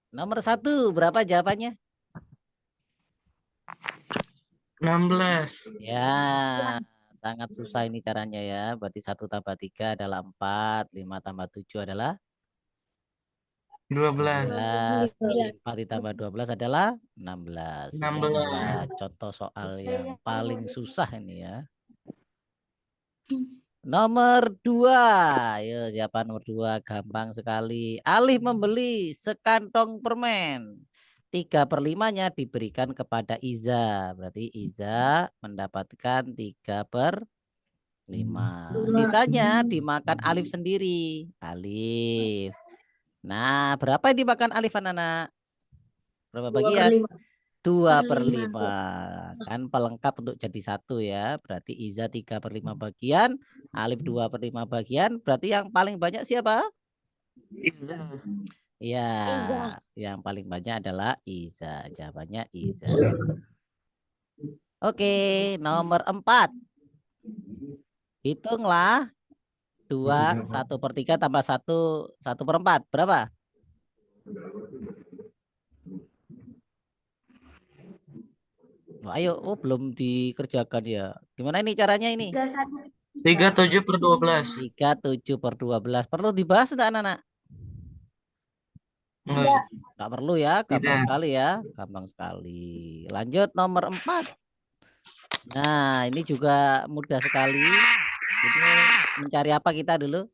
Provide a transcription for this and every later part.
Nomor 1 berapa jawabannya? 16. Ya, sangat susah ini caranya ya. Berarti 1 tambah 3 adalah 4, 5 tambah 7 adalah 12. 12, 4 ditambah 12 adalah 16. Ini 16. adalah contoh soal yang paling susah ini ya. Nomor 2. Ayo, siapa nomor 2? Gampang sekali. Alif membeli sekantong permen. 3/5-nya diberikan kepada Iza. Berarti Iza mendapatkan 3/5. Sisanya dimakan Alif sendiri. Alif. Nah, berapa yang dimakan Alif, anak-anak? Berapa bagian? 2/5. Kan pelengkap untuk jadi 1 ya. Berarti Iza 3/5 bagian, Alif 2/5 bagian. Berarti yang paling banyak siapa? Iya, yang paling banyak adalah Iza. Jawabannya Iza. Oke, nomor 4. Hitunglah 2, 1/3 tambah 1, 1/4. Berapa? Oh, ayo, belum dikerjakan ya. Gimana ini caranya ini? 37/12. 37/12. Perlu dibahas enggak, anak-anak? Enggak. Nggak perlu ya, gampang Tidak. sekali ya. Gampang sekali. Lanjut nomor 4. Nah, ini juga mudah sekali. Ini mencari apa kita dulu?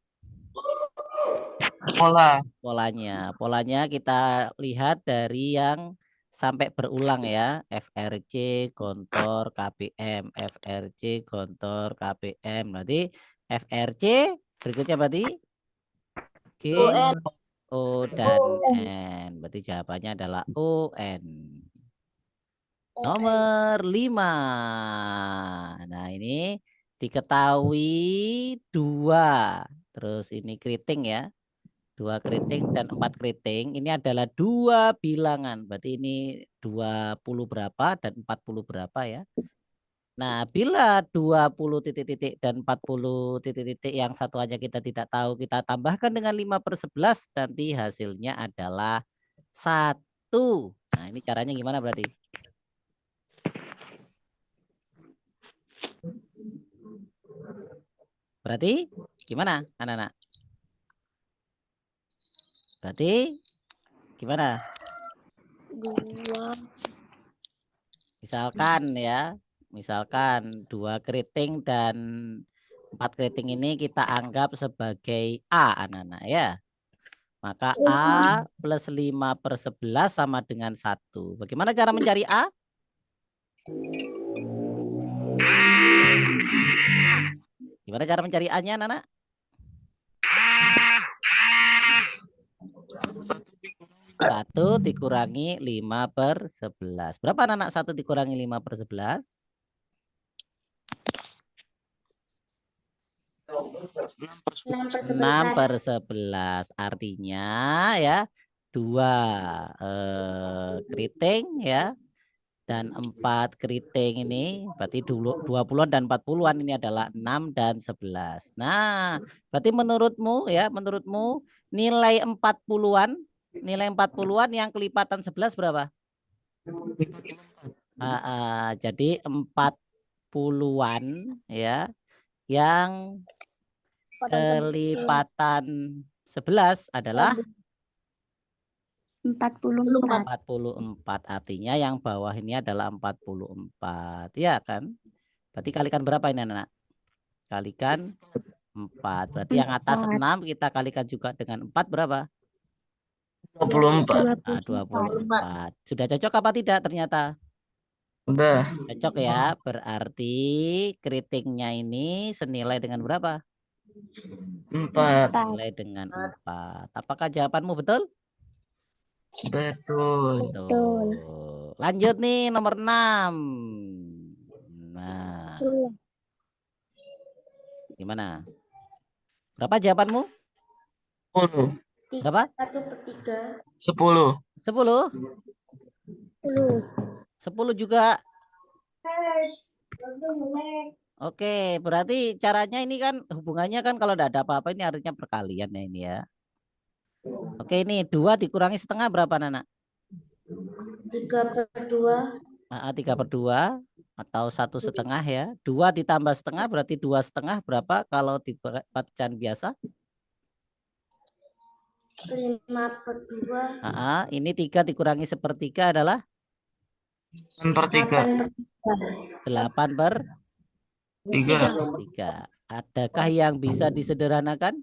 Pola. Polanya. Polanya kita lihat dari yang sampai berulang ya. FRC, Gontor, KPM. FRC, Gontor, KPM. Berarti FRC berikutnya berarti G, O, dan N. Berarti jawabannya adalah UN. Nomor 5. Nah, ini diketahui 2. Terus ini keriting ya. 2 keriting dan 4 keriting. Ini adalah 2 bilangan. Berarti ini 20 berapa dan 40 berapa ya. Nah, bila 20 titik-titik dan 40 titik-titik yang satu aja kita tidak tahu, kita tambahkan dengan 5/11, nanti hasilnya adalah 1. Nah, ini caranya gimana berarti? Berarti gimana, anak-anak? Berarti gimana? Misalkan ya, misalkan 2 keriting dan 4 keriting ini kita anggap sebagai A, anak-anak ya. Maka A plus 5/11 sama dengan 1. Bagaimana cara mencari A? Gimana cara mencari A-nya, anak-anak? 1 dikurangi 5/11. Berapa, anak-anak, 1 dikurangi 5/11? 6/11. Artinya ya 2 keriting ya dan 4 keriting ini berarti dulu 20-an dan 40-an ini adalah 6 dan 11. Nah, berarti menurutmu ya, menurutmu nilai 40-an, nilai 40-an yang kelipatan 11 berapa? Jadi 40-an ya yang kelipatan 11 adalah 44. 44. Artinya yang bawah ini adalah 44. Ya kan? Berarti kalikan berapa ini, anak? Kalikan 4. Berarti yang atas 6 kita kalikan juga dengan 4 berapa? 24. 24. Sudah cocok apa tidak ternyata? Udah. Cocok ya. Berarti keritingnya ini senilai dengan berapa? 4. Senilai dengan 4. Apakah jawabanmu betul? Betul. Betul. Lanjut nih nomor 6. Nah, gimana? Berapa jawabanmu? 10. Berapa? 10. 10? 10 juga. Oke, berarti caranya ini kan hubungannya kan kalau tidak ada apa-apa ini artinya perkalian ya ini ya. Oke, ini 2 dikurangi setengah berapa, Nana? 3/2. 3/2 atau 1/2 ya. 2 ditambah setengah berarti 2/2 berapa kalau di bacaan biasa? 5/2. Ini 3 dikurangi 1/3 adalah 8/3. 8/3. Adakah yang bisa disederhanakan?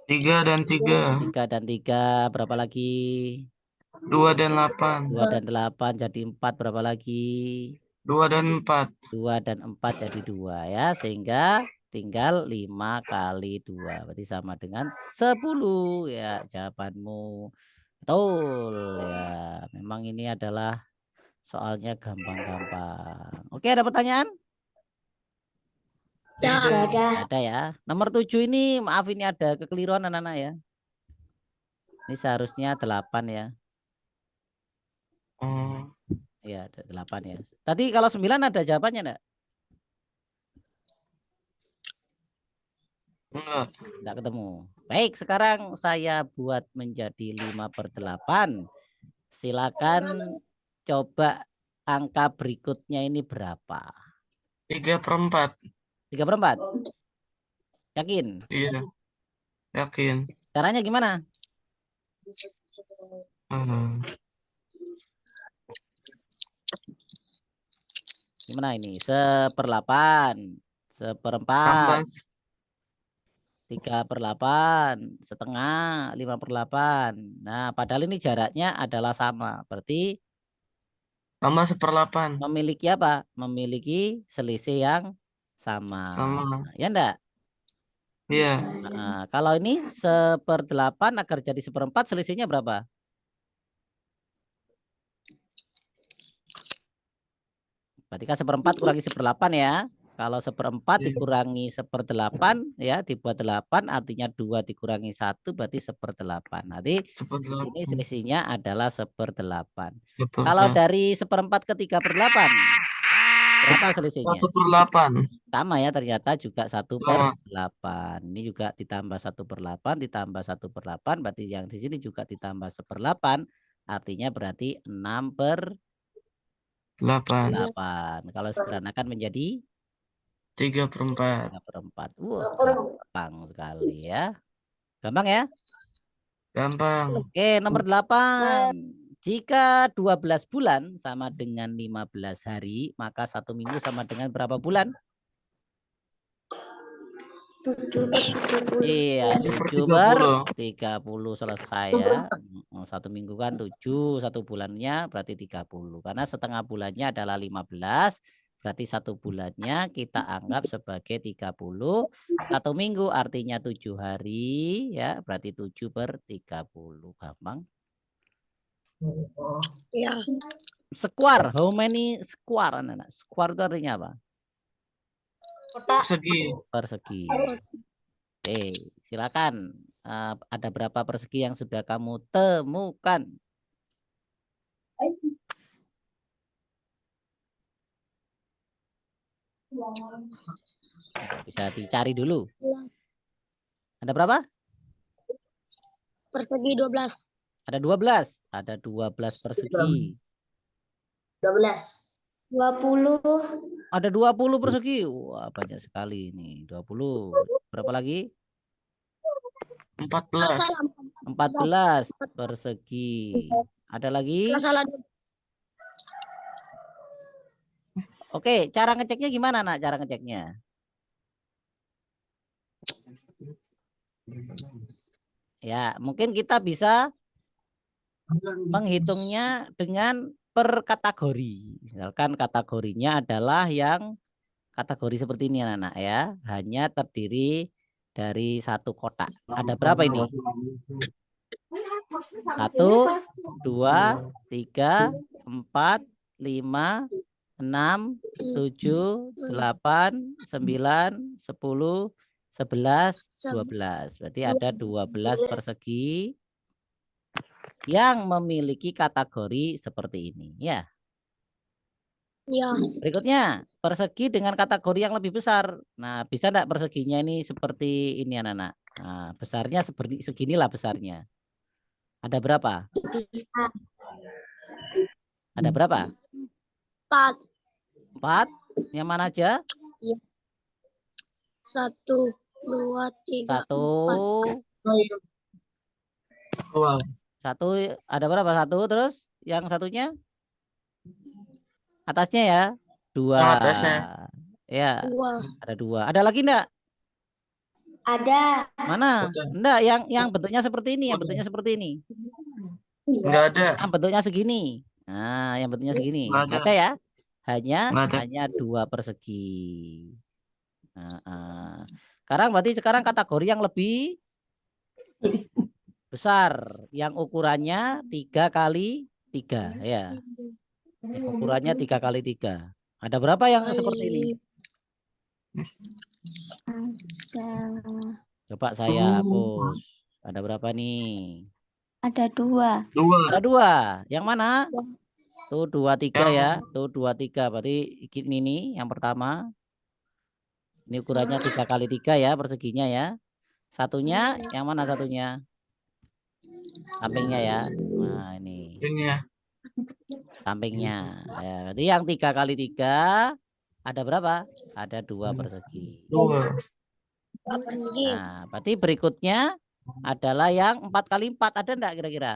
3 dan 3. 3 dan 3 berapa lagi? 2 dan 8. 2 dan 8 jadi 4 berapa lagi? 2 dan 4. 2 dan 4 jadi 2 ya. Sehingga tinggal 5 kali 2. Berarti sama dengan 10 ya jawabanmu. Betul ya. Memang ini adalah soalnya gampang-gampang. Oke, ada pertanyaan? Ya, Ada ya. Nomor 7 ini maaf ini ada kekeliruan anak-anak ya. Ini seharusnya 8 ya. Ya, ada 8 ya. Tadi kalau 9 ada jawabannya enggak? enggak. Enggak ketemu. Baik, sekarang saya buat menjadi 5/8. Silakan coba angka berikutnya ini berapa? 3/4. 3/4. Yakin? Iya, yakin. Caranya gimana? Gimana ini? 1/8, 1/4, Tambah 3/8, setengah, 5/8. Nah, padahal ini jaraknya adalah sama. Berarti 1/8. memiliki apa? Memiliki selisih yang sama. Sama. Ya enggak? Iya, Kalau ini 1/8 agar jadi 1/4 selisihnya berapa? Berarti kan 1/4 kurangi 1/8 ya. Kalau 1/4 dikurangi 1/8 ya dibuat 8 artinya 2 dikurangi 1 berarti 1/8. Nanti ini 1/8. selisihnya adalah 1/8. Kalau dari 1/4 ke 3/8 berapa selisihnya? 1/8. Sama ya ternyata juga Sama. 1/8. Ini juga ditambah 1/8 ditambah 1/8 berarti yang di sini juga ditambah 1/8 artinya berarti 6/8. 8. Kalau sederhanakan menjadi 3/4. 3/4. Wah, gampang sekali ya. Gampang ya? Gampang. Oke, nomor 8. Jika 12 bulan sama dengan 15 hari, maka 1 minggu sama dengan berapa bulan? 7/30. Iya, 7/30 selesai ya. 1 minggu kan 7, 1 bulannya berarti 30. Karena setengah bulannya adalah 15, berarti 1 bulannya kita anggap sebagai 30. 1 minggu artinya 7 hari ya, berarti 7/30. Gampang. Ya. Square, how many square anak-anak? Square itu artinya apa? Persegi. Persegi. Oke, silakan. Ada berapa persegi yang sudah kamu temukan? Bisa dicari dulu. Ada berapa? Persegi 12. Ada 12. Ada 12 persegi. 12. 20. Ada 20 persegi. Wah, banyak sekali ini. 20. Berapa lagi? 14. 14 persegi. Ada lagi? Salah. Oke, cara ngeceknya gimana, Nak? Cara ngeceknya? Ya, mungkin kita bisa menghitungnya dengan per kategori. Misalkan kategorinya adalah yang kategori seperti ini anak-anak ya. Hanya terdiri dari 1 kotak. Ada berapa ini? 1, 2, 3, 4, 5, 6, 7, 8, 9, 10, 11, 12. Berarti ada 12 persegi yang memiliki kategori seperti ini ya. Ya. Berikutnya persegi dengan kategori yang lebih besar. Nah, bisa enggak perseginya ini seperti ini anak-anak? Nah, besarnya seperti seginilah besarnya. Ada berapa? Ada berapa? 4. 4. Yang mana aja? 1, 2, 3, 4. 1. Dua. 1 ada berapa? 1 terus yang satunya atasnya ya. 2. Yang atasnya. Ya, 2. ada 2. Ada lagi enggak? Ada. Mana? Udah. Enggak, yang bentuknya seperti ini, yang bentuknya seperti ini. Nggak ada. Yang bentuknya segini. Nah, yang bentuknya segini. Nggak ada. Ada ya? Hanya Nggak ada. hanya 2 persegi. Sekarang berarti kategori yang lebih besar, yang ukurannya 3 kali 3 ya. Yang ukurannya 3 kali 3. Ada berapa yang seperti ini? Coba saya hapus. Ada berapa nih? Ada 2. Dua. Ada 2. Yang mana? Tuh 2, 3 Yang ya. Tuh 2, 3. Berarti ini nih yang pertama. Ini ukurannya 3 kali 3 ya perseginya ya. Satunya yang mana satunya? Sampingnya ya. Nah ini ya. sampingnya. Ya, berarti yang 3 kali 3 ada berapa? Ada 2 persegi. Dua. persegi. Nah, berarti berikutnya adalah yang 4 kali 4. Ada enggak kira-kira?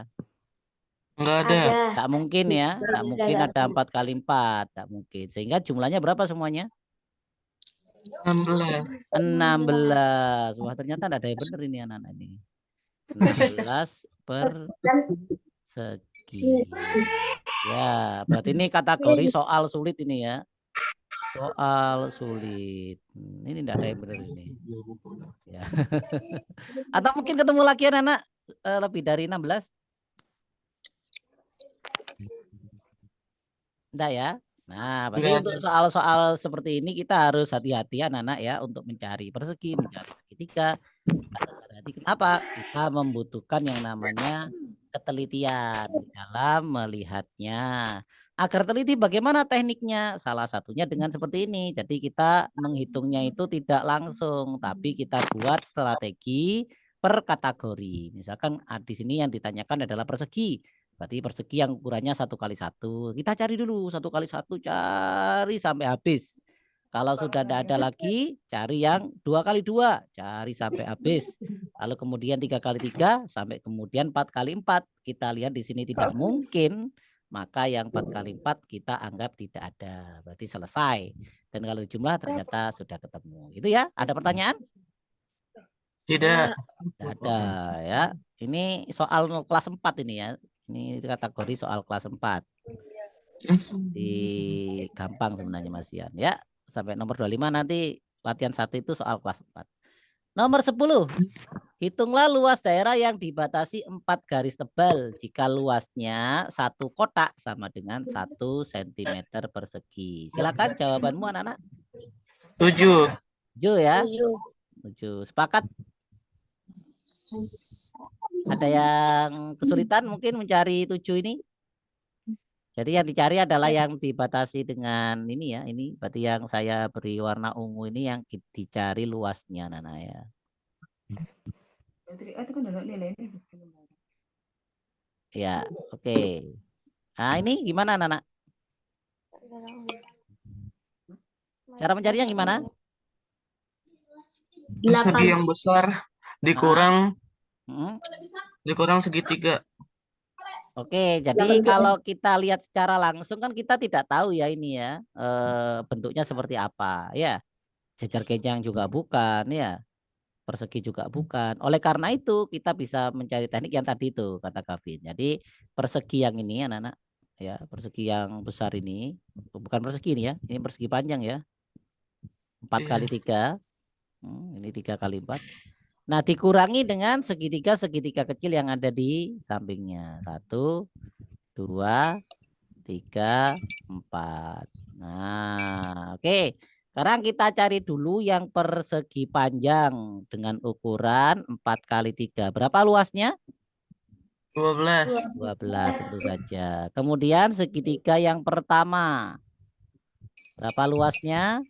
Nggak ada. Tak mungkin ya. Tak mungkin ada 4 kali 4. Tak mungkin. Sehingga jumlahnya berapa semuanya? 16. 16. Wah, ternyata ada yang benar ini anak-anak ini. 16 persegi. Ya, berarti ini kategori soal sulit ini ya. Soal sulit. Ini enggak ada yang benar ini. Ya. Atau mungkin ketemu lagi anak-anak lebih dari 16? Enggak ya? Nah, berarti Nggak untuk ada. soal-soal seperti ini kita harus hati-hati anak-anak ya untuk mencari persegi, mencari segitiga. Harus hati-hati. Kenapa? Kita membutuhkan yang namanya ketelitian di dalam melihatnya. Agar teliti bagaimana tekniknya? Salah satunya dengan seperti ini. Jadi kita menghitungnya itu tidak langsung, tapi kita buat strategi per kategori. Misalkan di sini yang ditanyakan adalah persegi. Berarti persegi yang ukurannya 1 kali 1. Kita cari dulu 1 kali 1, cari sampai habis. Kalau sudah tidak ada lagi, cari yang 2 kali 2, cari sampai habis. Lalu kemudian 3 kali 3 sampai kemudian 4 kali 4. Kita lihat di sini tidak mungkin, maka yang 4 kali 4 kita anggap tidak ada. Berarti selesai. Dan kalau jumlah ternyata sudah ketemu. Itu ya, ada pertanyaan? Tidak. Tidak ada ya. Ini soal kelas 4 ini ya. Ini kategori soal kelas 4. Di gampang sebenarnya Mas Ian ya. Sampai nomor 25 nanti latihan 1 itu soal kelas 4. Nomor 10. Hitunglah luas daerah yang dibatasi 4 garis tebal jika luasnya 1 kotak sama dengan 1 cm persegi. Silakan jawabanmu anak-anak. 7. 7 ya. 7. 7. Sepakat? Ada yang kesulitan mungkin mencari 7 ini? Jadi yang dicari adalah yang dibatasi dengan ini ya. Ini berarti yang saya beri warna ungu ini yang dicari luasnya Nana ya. Ya, oke. Nah, ini gimana Nana? Cara mencarinya gimana? Segi yang besar dikurang segitiga. Oke, jadi kalau kita lihat secara langsung kan kita tidak tahu ya ini ya bentuknya seperti apa ya. Jajar kencang juga bukan ya. Persegi juga bukan. Oleh karena itu kita bisa mencari teknik yang tadi itu kata Kavin. Jadi persegi yang ini anak-anak ya, persegi yang besar ini bukan persegi ini ya, ini persegi panjang ya. 4 kali 3. Ini 3 kali 4. Nah, dikurangi dengan segitiga-segitiga kecil yang ada di sampingnya. 1, 2, 3, 4. Nah, oke. Sekarang kita cari dulu yang persegi panjang dengan ukuran 4 kali 3. Berapa luasnya? 12. 12 tentu saja. Kemudian segitiga yang pertama. Berapa luasnya?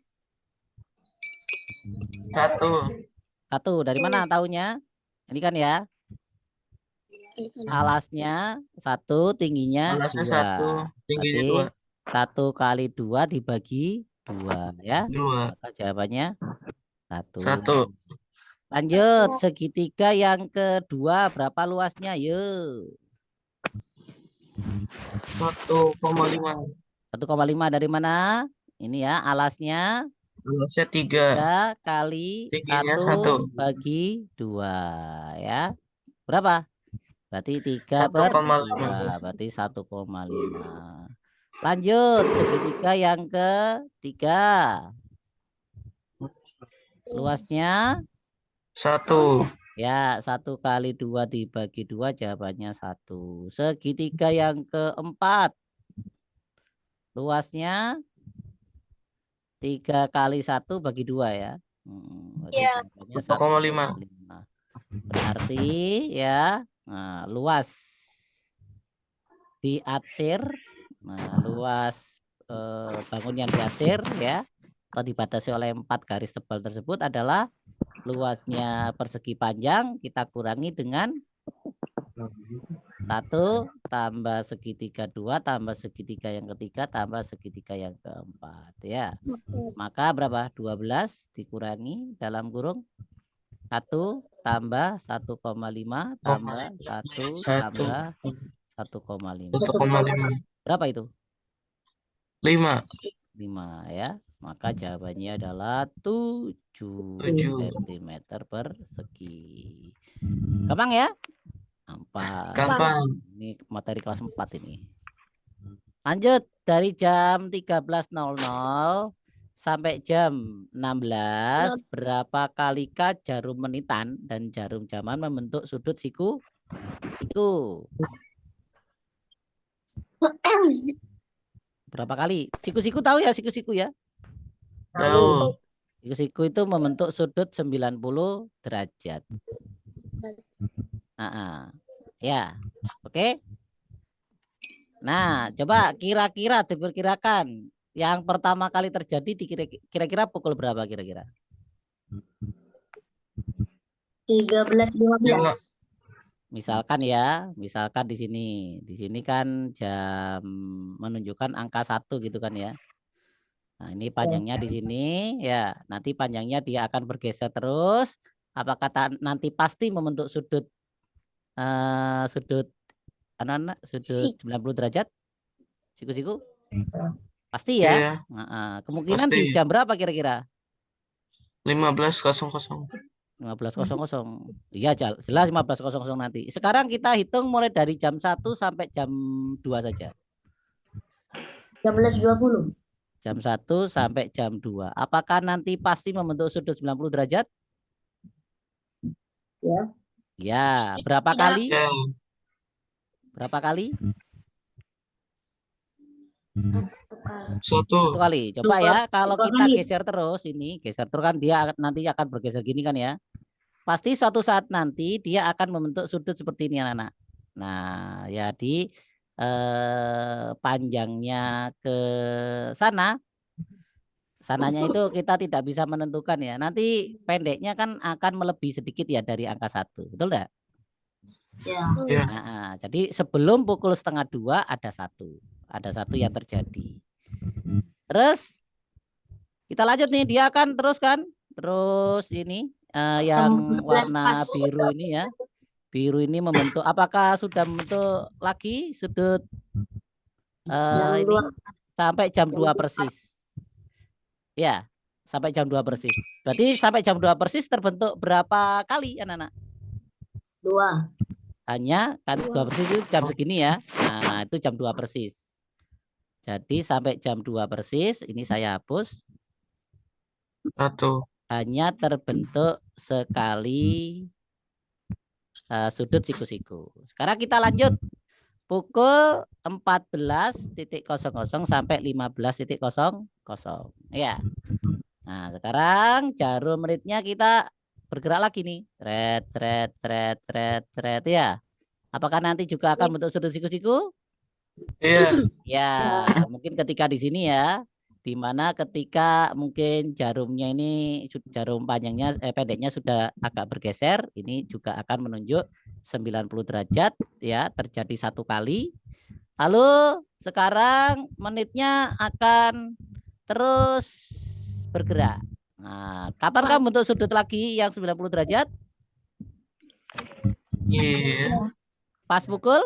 1. 1 dari mana tahunya? Ini kan ya. Alasnya 1, tingginya Alasnya 2. 1, tingginya Berarti 2. 1 kali 2 dibagi 2 ya. 2. Maka jawabannya 1. 1. Lanjut, segitiga yang kedua berapa luasnya? Yuk. 1,5. 1,5 dari mana? Ini ya, alasnya Alasnya 3. 3 kali Tingginya 1 1. bagi 2 ya. Berapa? Berarti 3 per 2, 1,5. berarti 1,5. Lanjut, segitiga yang ketiga. Luasnya 1. ya 1 kali 2 dibagi 2 jawabannya 1. Segitiga yang keempat. Luasnya 3 kali 1 bagi 2 ya. Berarti Iya. jawabannya 1,5. 1,5. Berarti ya, nah, luas diarsir. Nah, luas bangun yang diarsir ya atau dibatasi oleh 4 garis tebal tersebut adalah luasnya persegi panjang kita kurangi dengan 1 tambah segitiga 2 tambah segitiga yang ketiga tambah segitiga yang keempat ya. Maka berapa? 12 dikurangi dalam kurung 1 tambah 1,5 tambah 1 tambah 1,5. 1,5. Berapa itu? 5. 5 ya. Maka jawabannya adalah 7 7. cm persegi. Gampang ya? Gampang. Gampang. Ini materi kelas 4 ini. Lanjut dari jam 13.00 sampai jam 16 berapa kalikah jarum menitan dan jarum jaman membentuk sudut siku? Berapa kali? Siku-siku tahu ya, siku-siku ya? Tahu. Siku-siku itu membentuk sudut 90 derajat. Ya, oke. Nah, coba kira-kira diperkirakan yang pertama kali terjadi kira-kira pukul berapa kira-kira? 13.15. Misalkan ya, misalkan di sini kan jam menunjukkan angka 1 gitu kan ya. Nah, ini panjangnya di sini ya. Nanti panjangnya dia akan bergeser terus. Apakah nanti pasti membentuk sudut sudut anak-anak sudut 90 derajat? Siku-siku? Pasti ya. Iya. Kemungkinan Pasti. di jam berapa kira-kira? 15.00. 15.00. Iya, jelas 15.00 nanti. Sekarang kita hitung mulai dari jam 1 sampai jam 2 saja. 13.20. Jam 1 sampai jam 2. Apakah nanti pasti membentuk sudut 90 derajat? Ya. Ya, berapa kali? Ya. Berapa kali? 1 kali. Coba ya, kalau kita geser terus ini, geser terus kan dia nanti akan bergeser gini kan ya. Pasti suatu saat nanti dia akan membentuk sudut seperti ini anak-anak. Nah, ya di panjangnya ke sana. Sananya itu kita tidak bisa menentukan ya. Nanti pendeknya kan akan melebihi sedikit ya dari angka 1. Betul enggak? Ya. Nah, jadi sebelum pukul 1:30 ada 1. Ada 1 yang terjadi. Terus kita lanjut nih, dia akan terus kan? Terus ini yang warna biru ini ya. Biru ini membentuk, apakah sudah membentuk lagi sudut ini sampai jam 2 persis? Ya, sampai jam 2 persis. Berarti sampai jam 2 persis terbentuk berapa kali anak-anak? 2. Hanya kan 2 persis itu jam segini ya. Nah, itu jam 2 persis. Jadi sampai jam 2 persis, ini saya hapus. 1. Hanya terbentuk sekali sudut siku-siku. Sekarang kita lanjut. Pukul 14.00 sampai 15.00. Ya. Nah, sekarang jarum menitnya kita bergerak lagi nih. Seret ya. Apakah nanti juga akan bentuk sudut siku-siku? Iya. Ya, mungkin ketika di sini ya. Di mana ketika mungkin jarumnya ini jarum panjangnya pendeknya sudah agak bergeser, ini juga akan menunjuk 90 derajat ya, terjadi satu kali. Lalu sekarang menitnya akan terus bergerak. Nah, kapan kamu bentuk sudut lagi yang 90 derajat? Iya. Pas pukul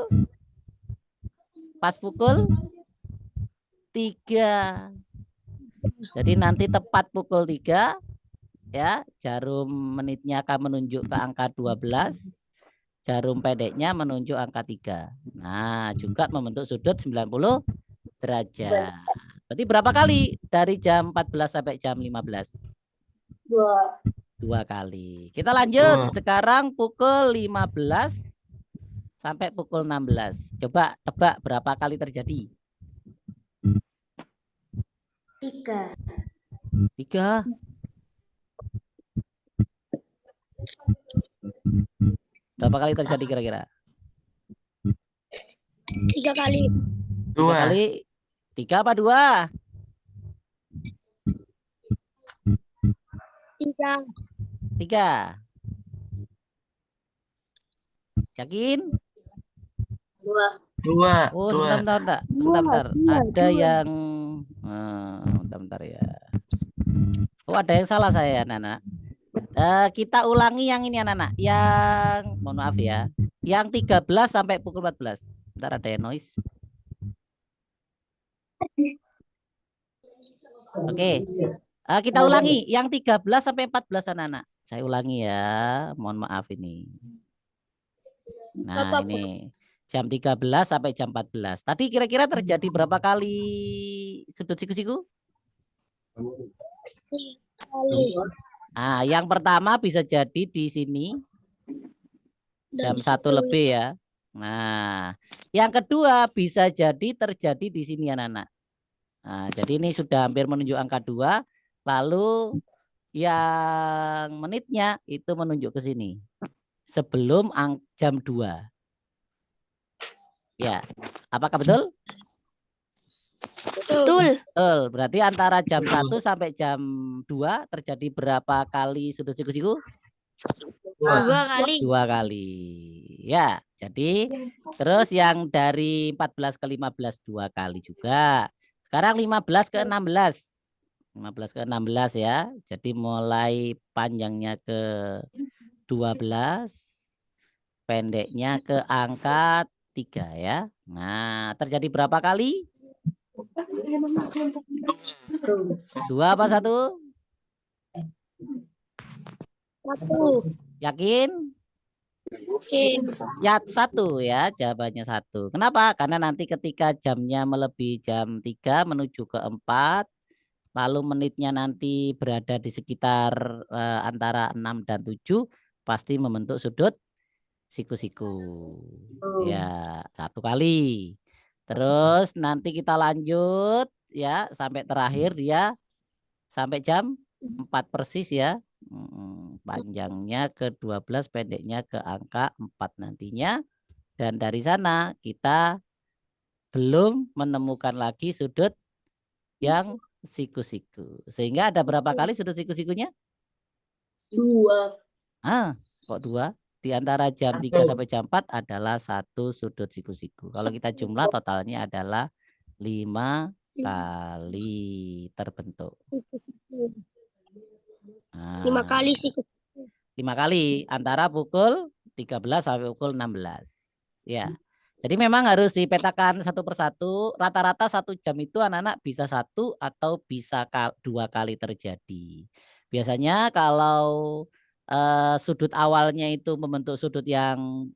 3. Jadi nanti tepat pukul 3 ya, jarum menitnya akan menunjuk ke angka 12, jarum pendeknya menunjuk angka 3. Nah, juga membentuk sudut 90 derajat. Berarti berapa kali dari jam 14 sampai jam 15? 2 kali. Kita lanjut. 2. Sekarang pukul 15 sampai pukul 16. Coba tebak berapa kali terjadi? 3. 3. Berapa kali terjadi kira-kira? 3 kali. 3 2. kali. 3 apa 2? 3. 3. Yakin? 2. 2. Oh, 2. sebentar. Ada yang bentar ya. Oh, ada yang salah saya, Nana. Kita ulangi yang ini, Nana. Yang, mohon maaf ya. Yang 13 sampai pukul 14. Bentar, ada yang noise. Oke. Kita ulangi yang 13 sampai 14, Nana. Saya ulangi ya. Mohon maaf ini. Nah, ini jam 13 sampai jam 14. Tadi kira-kira terjadi berapa kali sudut siku-siku? Nah, yang pertama bisa jadi di sini jam 1 lebih ya. Nah, yang kedua bisa jadi terjadi di sini ya, Nana. Nah, jadi ini sudah hampir menunjuk angka 2. Lalu yang menitnya itu menunjuk ke sini. Sebelum jam 2. Ya, apakah betul? Betul. Betul, berarti antara jam 1 sampai jam 2 terjadi berapa kali sudut siku-siku? 2 kali. 2 kali. Ya, jadi terus yang dari 14 ke 15 2 kali juga. Sekarang 15 ke 16. 15 ke 16 ya. Jadi mulai panjangnya ke 12, pendeknya ke angka 3 ya. Nah, terjadi berapa kali? 2 apa 1? 1. Yakin? Ya 1 ya, jawabannya 1. Kenapa? Karena nanti ketika jamnya melebihi jam 3 menuju ke 4, lalu menitnya nanti berada di sekitar antara 6 dan 7, pasti membentuk sudut siku-siku. Ya, 1 kali. Terus nanti kita lanjut ya sampai terakhir dia sampai jam 4 persis ya. Panjangnya ke 12, pendeknya ke angka 4 nantinya. Dan dari sana kita belum menemukan lagi sudut yang siku-siku. Sehingga ada berapa kali sudut siku-sikunya? 2. Kok 2? Di antara jam 3 sampai jam 4 adalah 1 sudut siku-siku. Kalau kita jumlah totalnya adalah 5 kali terbentuk. 5 kali siku. 5 kali antara pukul 13 sampai pukul 16. Ya. Jadi memang harus dipetakan satu persatu. Rata-rata 1 jam itu anak-anak bisa 1 atau bisa 2 kali terjadi. Biasanya kalau sudut awalnya itu membentuk sudut yang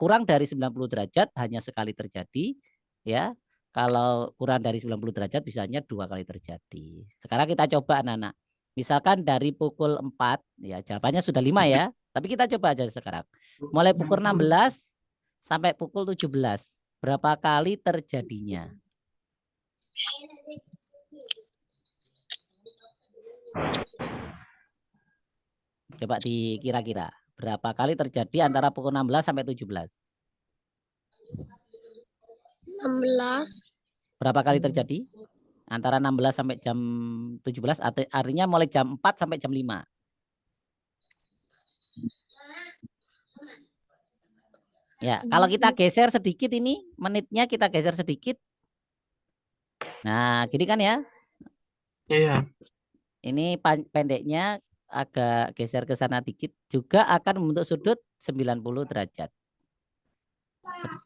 kurang dari 90 derajat hanya sekali terjadi. Ya. Kalau kurang dari 90 derajat bisanya 2 kali terjadi. Sekarang kita coba anak-anak. Misalkan dari pukul 4, ya jawabannya sudah 5 ya. Tapi kita coba aja sekarang. Mulai pukul 16 sampai pukul 17. Berapa kali terjadinya? Coba dikira-kira. Berapa kali terjadi antara pukul 16 sampai 17? 16. Berapa kali terjadi? Antara 16 sampai jam 17, artinya mulai jam 4 sampai jam 5. Ya, kalau kita geser sedikit ini, menitnya kita geser sedikit. Nah, gini kan ya. Iya. Ini pendeknya agak geser ke sana dikit, juga akan membentuk sudut 90 derajat.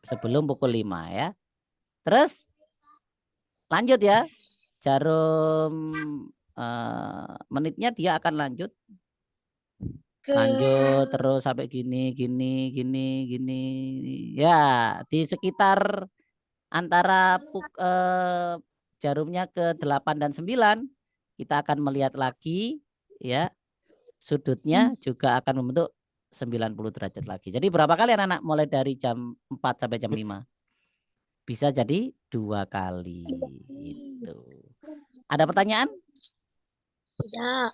Sebelum pukul 5 ya. Terus lanjut ya. Jarum menitnya dia akan lanjut terus sampai gini. Ya, di sekitar antara jarumnya ke 8 dan 9 kita akan melihat lagi ya, sudutnya juga akan membentuk 90 derajat lagi. Jadi berapa kali anak-anak mulai dari jam 4 sampai jam 5? Bisa jadi 2 kali itu. Ada pertanyaan? Tidak.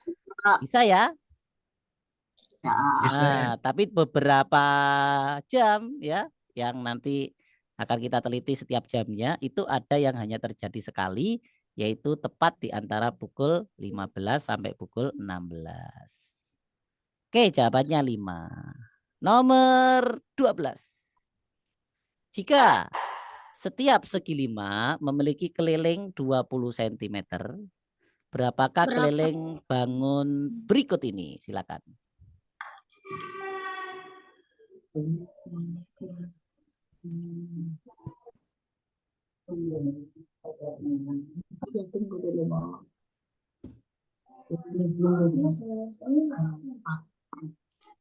Bisa ya? Bisa ya. Tapi beberapa jam ya yang nanti akan kita teliti setiap jamnya itu ada yang hanya terjadi sekali, yaitu tepat di antara pukul 15 sampai pukul 16. Oke, jawabannya 5. Nomor 12. Jika setiap segi 5 memiliki keliling 20 cm, berapakah keliling bangun berikut ini? Silakan.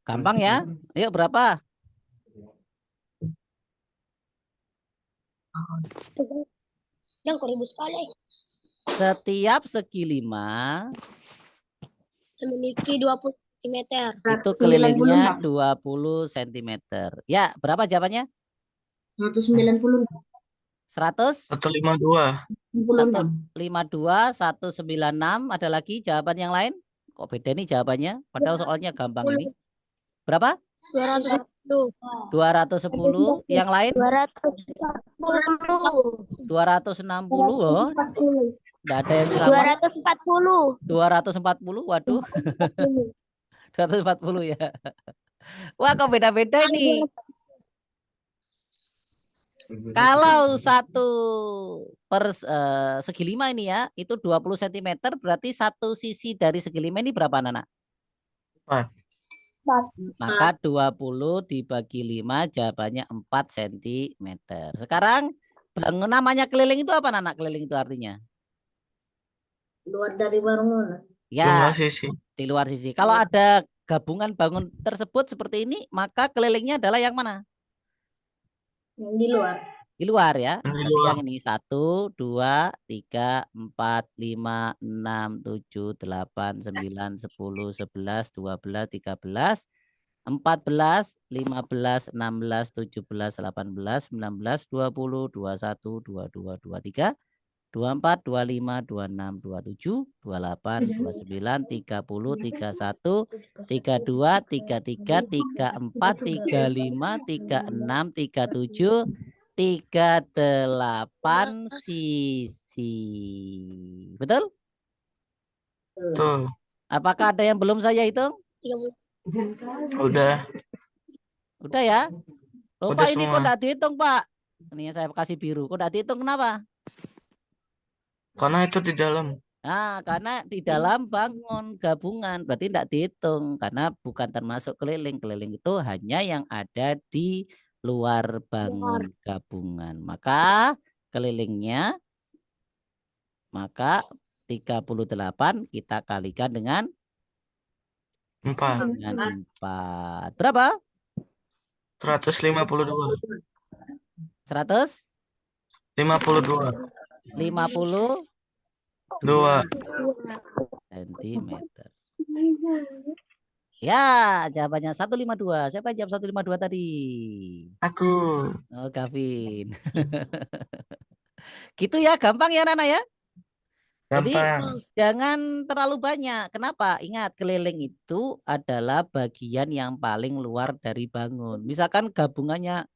Gampang ya. Ayo berapa? Yang 1000 sekali. Setiap segi 5 Memiliki 20 cm. itu kelilingnya 20 cm. Ya, berapa jawabannya? 190. 100? 152. 152, 196. Ada lagi jawaban yang lain? Kok beda nih jawabannya? Padahal soalnya gampang ini. Berapa? 210. 210. Yang lain? 240. 260. Oh, enggak ada yang sama. 240. 240. Waduh. 240 ya. Wah, kok beda-beda ini. Kalau segi 5 ini ya, itu 20 cm, berarti satu sisi dari segi 5 ini berapa, anak-anak? 4. Maka 20 dibagi 5 jawabannya 4 cm. Sekarang bangun namanya keliling itu apa, anak? Keliling itu artinya? Luar dari bangunan. Ya, sisi. di luar sisi. Kalau ada gabungan bangun tersebut seperti ini, maka kelilingnya adalah yang mana? Yang di luar. Di luar ya. Yang di Berarti luar. yang ini 1, 2, 3, 4, 5, 6, 7, 8, 9, 10, 11, 12, 13, 14, 15, 16, 17, 18, 19, 20, 21, 22, 23, 24, 25, 26, 27, 28, 29, 30, 31, 32, 33, 34, 35, 36, 37, 38 sisi. Betul? Betul. Apakah ada yang belum saya hitung? 30. Udah. Udah ya? Loh, Udah Pak, ini kok semua. tidak dihitung, Pak? Ini saya kasih biru. Kok tidak dihitung, kenapa? Karena itu di dalam. Nah, karena di dalam bangun gabungan berarti tidak dihitung karena bukan termasuk keliling. Keliling itu hanya yang ada di luar bangun gabungan. Maka kelilingnya 38 kita kalikan dengan 4. 4. Berapa? 152. 152. 52 cm. Ya, jawabannya 152. Siapa yang jawab 152 tadi? Aku. Oh, Gavin. Gitu ya, gampang ya Nana ya. Jadi Gampang. jangan terlalu banyak. Kenapa? Ingat, keliling itu adalah bagian yang paling luar dari bangun. Misalkan gabungannya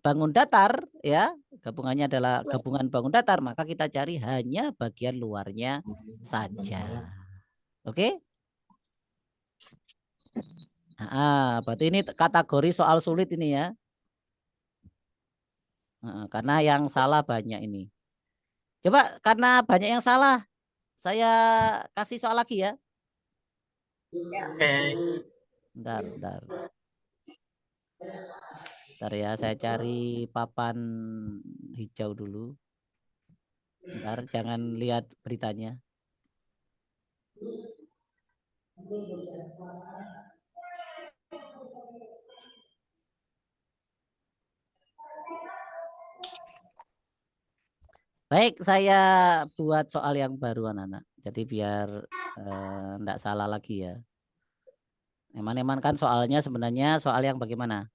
bangun datar ya, gabungannya adalah gabungan bangun datar, maka kita cari hanya bagian luarnya saja. Oke? Berarti ini kategori soal sulit ini ya. Karena yang salah banyak ini. Coba karena banyak yang salah, saya kasih soal lagi ya. Oke. Bentar. Bentar ya, saya cari papan hijau dulu. Bentar, jangan lihat beritanya. Baik, saya buat soal yang baru anak-anak. Jadi biar enggak salah lagi ya. Eman-eman kan soalnya sebenarnya soal yang bagaimana?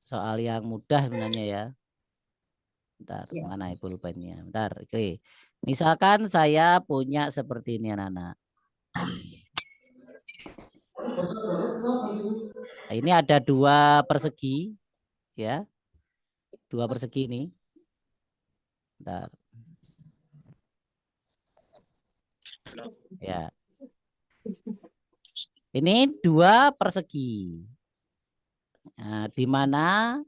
Soal yang mudah sebenarnya ya. Bentar, mana pulpennya? Bentar, oke. Misalkan saya punya seperti ini anak-anak. Nah, ini ada 2 persegi ya. 2 persegi ini. Bentar. Ya. Ini 2 persegi. Nah, di mana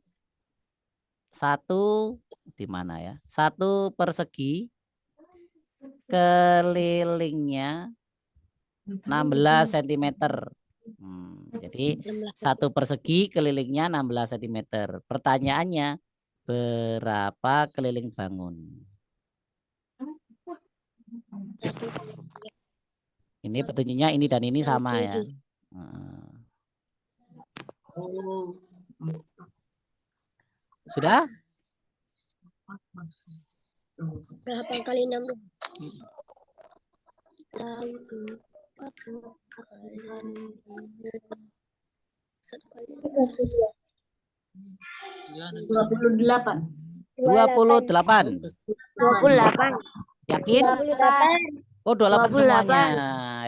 satu di mana ya? 1 persegi kelilingnya 16 cm. Jadi 1 persegi kelilingnya 16 cm. Pertanyaannya, berapa keliling bangun? Ini petunjuknya ini dan ini sama ya. Sudah? 8 kali 6. 28. 28. 28. Yakin? 28. Oh, 28 semuanya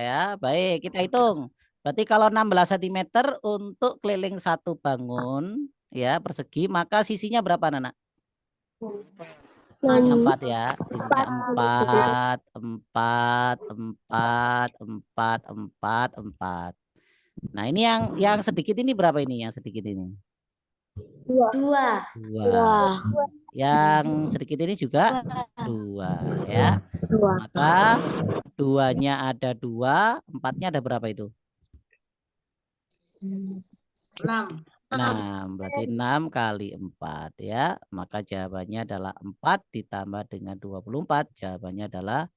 ya. Baik, kita hitung. Berarti kalau 16 cm untuk keliling 1 bangun ya persegi, maka sisinya berapa Nana? Sisinya 4 ya. Sisinya 4, 4, 4, 4, 4, 4. Nah, ini yang sedikit ini berapa ini? Yang sedikit ini? 2. Yang sedikit ini juga 2 ya. Maka 2-nya ada 2, 4-nya ada berapa itu? 6. 6, berarti 6 kali 4 ya. Maka jawabannya adalah 4 ditambah dengan 24. Jawabannya adalah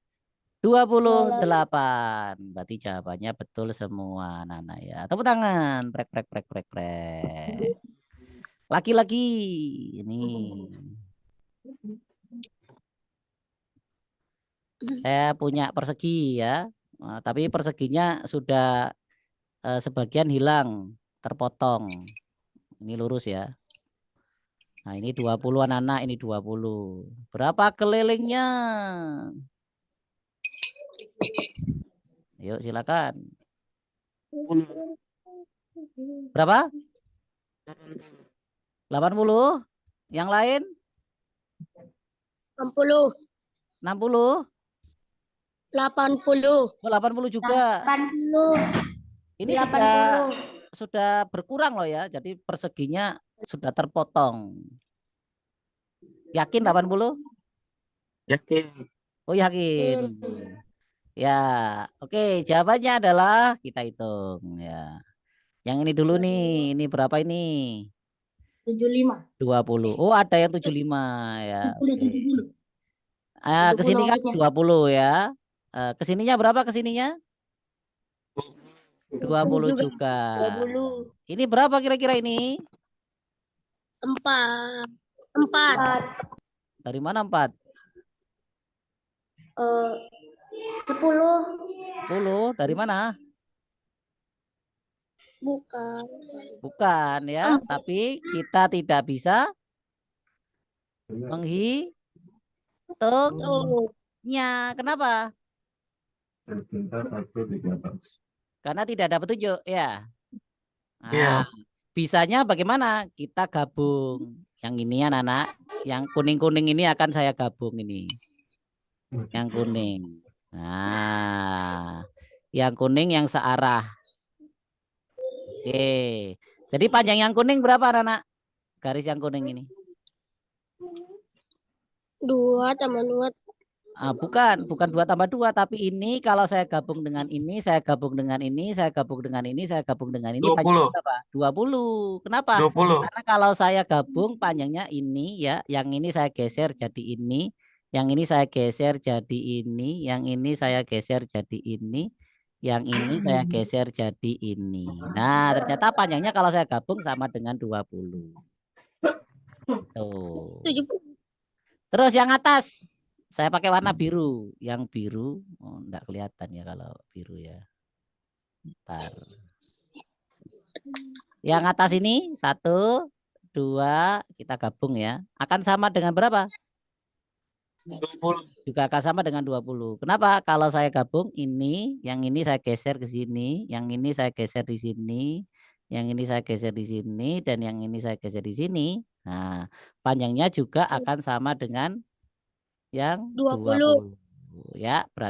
28. Berarti jawabannya betul semua Nana ya. Tepuk tangan. Prek. Laki-laki ini. Saya punya persegi ya. Nah, tapi perseginya sudah sebagian hilang, terpotong. Ini lurus ya. Nah, ini 20 anak, ini 20. Berapa kelilingnya? Yuk silakan. Berapa? 80. Yang lain? 60. 60. 80. Oh, 80 juga. 80. Ini 80. sudah berkurang loh ya. Jadi perseginya sudah terpotong. Yakin 80? Yakin. Oh, yakin. Ya, oke. Jawabannya adalah kita hitung ya. Yang ini dulu nih. Ini berapa ini? 75. 20. Oh, ada yang 75 ya. 70. Kesini kan 20 ya. Kesininya berapa kesininya? 20 juga. 20. Ini berapa kira-kira ini? 4. 4. Dari mana 4? 10. 10. Dari mana? Bukan. Bukan ya. Tapi kita tidak bisa menghitungnya. Kenapa? Karena tidak ada petunjuk ya. Nah, Iya. bisanya bagaimana? Kita gabung. Yang ini anak-anak, yang kuning-kuning ini akan saya gabung ini. Yang kuning. Nah, yang kuning yang searah. Oke. Jadi panjang yang kuning berapa anak-anak? Garis yang kuning ini. 2 tambah 2. Bukan 2 tambah 2, tapi ini kalau saya gabung dengan ini, saya gabung dengan ini, saya gabung dengan ini, saya gabung dengan ini, panjangnya 20. berapa? 20. Kenapa? 20. Karena kalau saya gabung panjangnya ini ya, yang ini saya geser jadi ini, yang ini saya geser jadi ini, yang ini saya geser jadi ini, yang ini saya geser jadi ini. Nah, ternyata panjangnya kalau saya gabung sama dengan 20. Tuh. 70. Terus yang atas saya pakai warna biru. Yang biru enggak kelihatan ya kalau biru ya. Bentar. Yang atas ini 1, 2 kita gabung ya. Akan sama dengan berapa? 20. Juga akan sama dengan 20. Kenapa? Kalau saya gabung ini, yang ini saya geser ke sini, yang ini saya geser di sini, yang ini saya geser di sini, dan yang ini saya geser di sini. Nah, panjangnya juga akan sama dengan yang 20. 20. Ya, berarti